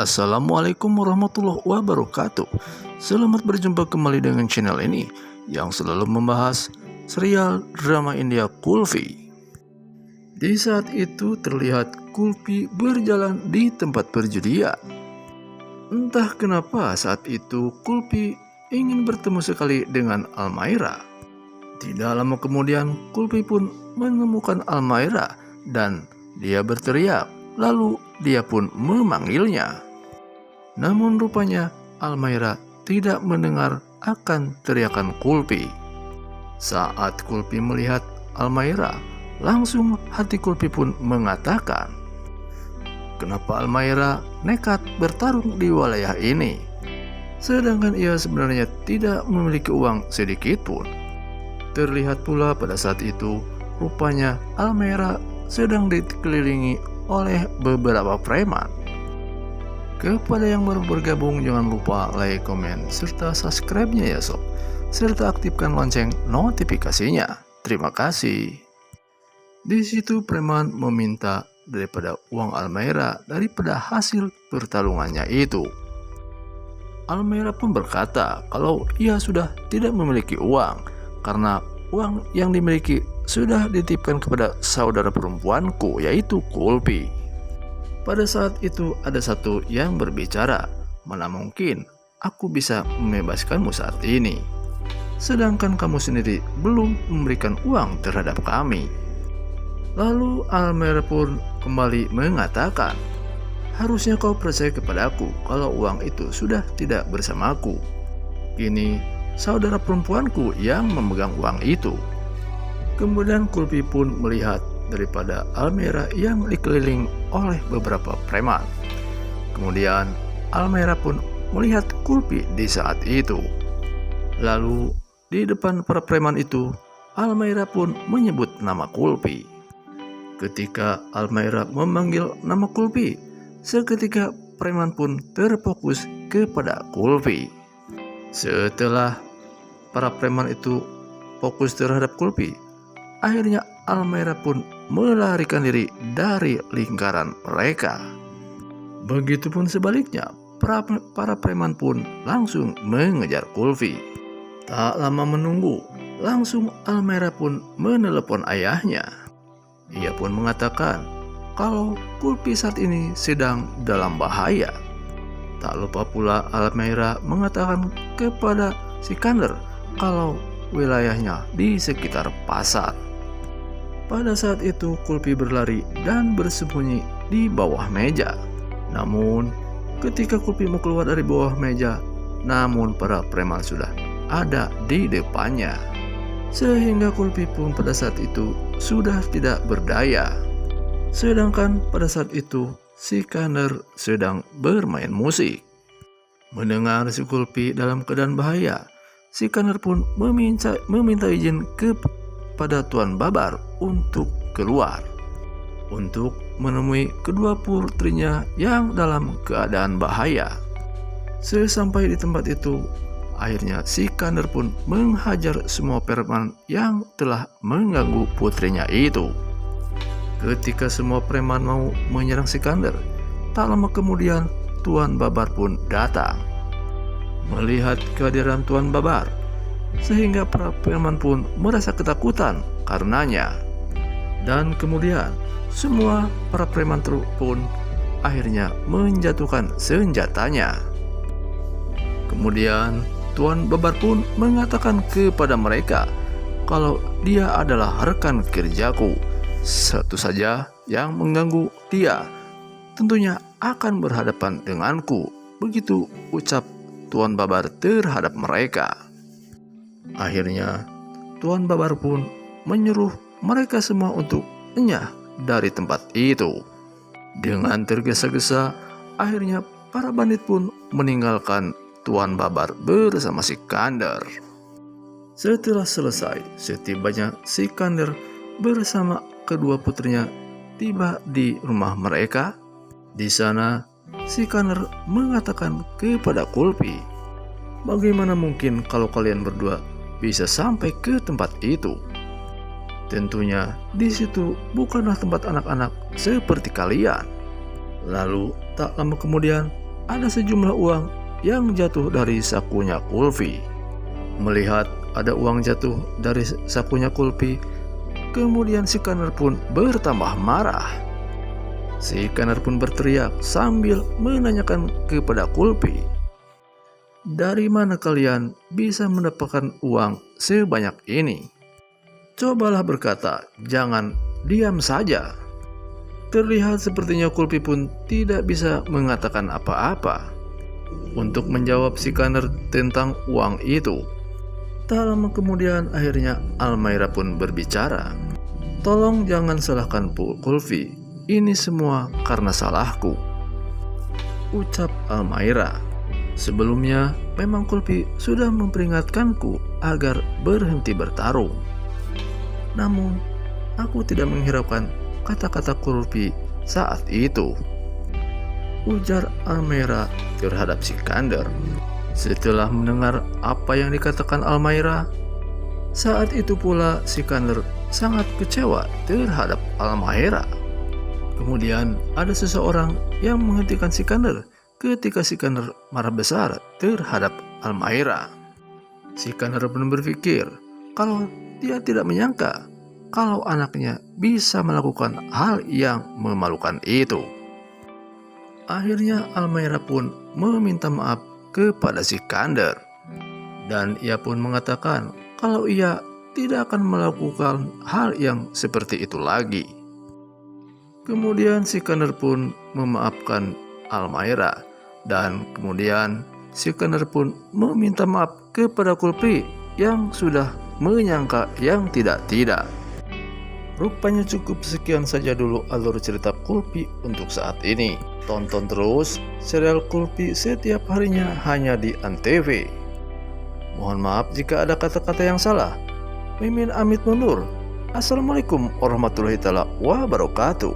Assalamualaikum warahmatullahi wabarakatuh. Selamat berjumpa kembali dengan channel ini yang selalu membahas serial drama India Kulfi. Di saat itu terlihat Kulfi berjalan di tempat perjudian. Entah kenapa saat itu Kulfi ingin bertemu sekali dengan Almaira. Tidak lama kemudian Kulfi pun menemukan Almaira dan dia berteriak, lalu dia pun memanggilnya. Namun rupanya Almaira tidak mendengar akan teriakan Kulfi. Saat Kulfi melihat Almaira, langsung hati Kulfi pun mengatakan, kenapa Almaira nekat bertarung di wilayah ini, sedangkan ia sebenarnya tidak memiliki uang sedikit pun. Terlihat pula pada saat itu, rupanya Almaira sedang dikelilingi oleh beberapa preman. Kepada yang baru bergabung, jangan lupa like, komen, serta subscribe-nya ya sob, serta aktifkan lonceng notifikasinya. Terima kasih. Di situ preman meminta daripada uang Almaira daripada hasil pertarungannya itu. Almaira pun berkata kalau ia sudah tidak memiliki uang karena uang yang dimiliki sudah dititipkan kepada saudara perempuanku, yaitu Kulfi. Pada saat itu ada satu yang berbicara, mana mungkin aku bisa membebaskanmu saat ini, sedangkan kamu sendiri belum memberikan uang terhadap kami. Lalu Almaira pun kembali mengatakan, harusnya kau percaya kepadaku kalau uang itu sudah tidak bersamaku. Kini saudara perempuanku yang memegang uang itu. Kemudian Kulfi pun melihat daripada Almaira yang dikeliling oleh beberapa preman. Kemudian Almaira pun melihat Kulfi di saat itu. Lalu di depan para preman itu, Almaira pun menyebut nama Kulfi. Ketika Almaira memanggil nama Kulfi, seketika preman pun terfokus kepada Kulfi. Setelah para preman itu fokus terhadap Kulfi, akhirnya Almaira pun melarikan diri dari lingkaran mereka. Begitupun sebaliknya, para preman pun langsung mengejar Kulfi. Tak lama menunggu, langsung Almaira pun menelepon ayahnya. Ia pun mengatakan kalau Kulfi saat ini sedang dalam bahaya. Tak lupa pula Almaira mengatakan kepada Sikandar kalau wilayahnya di sekitar pasar. Pada saat itu Kulfi berlari dan bersembunyi di bawah meja. Namun ketika Kulfi mau keluar dari bawah meja, namun para preman sudah ada di depannya. Sehingga Kulfi pun pada saat itu sudah tidak berdaya. Sedangkan pada saat itu Sikandar sedang bermain musik. Mendengar si Kulfi dalam keadaan bahaya, Sikandar pun meminta izin kepada Tuan Babar untuk keluar, untuk menemui kedua putrinya yang dalam keadaan bahaya. Sesampai di tempat itu, akhirnya Sikandar pun menghajar semua preman yang telah mengganggu putrinya itu. Ketika semua preman mau menyerang Sikandar, tak lama kemudian Tuan Babar pun datang. Melihat kehadiran Tuan Babar, sehingga para preman pun merasa ketakutan karenanya. Dan kemudian semua para preman pun akhirnya menjatuhkan senjatanya. Kemudian Tuan Babar pun mengatakan kepada mereka kalau dia adalah rekan kerjaku. Satu saja yang mengganggu dia tentunya akan berhadapan denganku. Begitu ucap Tuan Babar terhadap mereka. Akhirnya Tuan Babar pun menyuruh mereka semua untuk enyah dari tempat itu. Dengan tergesa-gesa, akhirnya para bandit pun meninggalkan Tuan Babar bersama Sikandar. Setelah selesai, setibanya Sikandar bersama kedua putrinya tiba di rumah mereka. Di sana Sikandar mengatakan kepada Kulfi, bagaimana mungkin kalau kalian berdua bisa sampai ke tempat itu? Tentunya di situ bukanlah tempat anak-anak seperti kalian. Lalu tak lama kemudian ada sejumlah uang yang jatuh dari sakunya Kulfi. Melihat ada uang jatuh dari sakunya Kulfi, kemudian si Kanner pun bertambah marah. Si Kanner pun berteriak sambil menanyakan kepada Kulfi, "Dari mana kalian bisa mendapatkan uang sebanyak ini? Cobalah berkata, jangan diam saja." Terlihat sepertinya Kulfi pun tidak bisa mengatakan apa-apa untuk menjawab si Kanner tentang uang itu. Tak lama kemudian akhirnya Almaira pun berbicara. "Tolong jangan salahkan Kulfi, ini semua karena salahku," ucap Almaira. "Sebelumnya memang Kulfi sudah memperingatkanku agar berhenti bertarung. Namun aku tidak menghiraukan kata-kata Kulfi saat itu," ujar Almaira terhadap si Kanner. Setelah mendengar apa yang dikatakan Almaira, saat itu pula si Kanner sangat kecewa terhadap Almaira. Kemudian ada seseorang yang menghentikan si Kanner ketika si Kanner marah besar terhadap Almaira. Si Kanner pun berpikir kalau dia tidak menyangka kalau anaknya bisa melakukan hal yang memalukan itu. Akhirnya Almaira pun meminta maaf kepada si Kanner, dan ia pun mengatakan kalau ia tidak akan melakukan hal yang seperti itu lagi. Kemudian si Kanner pun memaafkan Almaira, dan kemudian si Kanner pun meminta maaf kepada Kulfi yang sudah menyangka yang tidak-tidak. Rupanya cukup sekian saja dulu alur cerita Kulfi untuk saat ini. Tonton terus serial Kulfi setiap harinya hanya di Antv. Mohon maaf jika ada kata-kata yang salah. Mimin amit mundur. Assalamualaikum warahmatullahi wabarakatuh.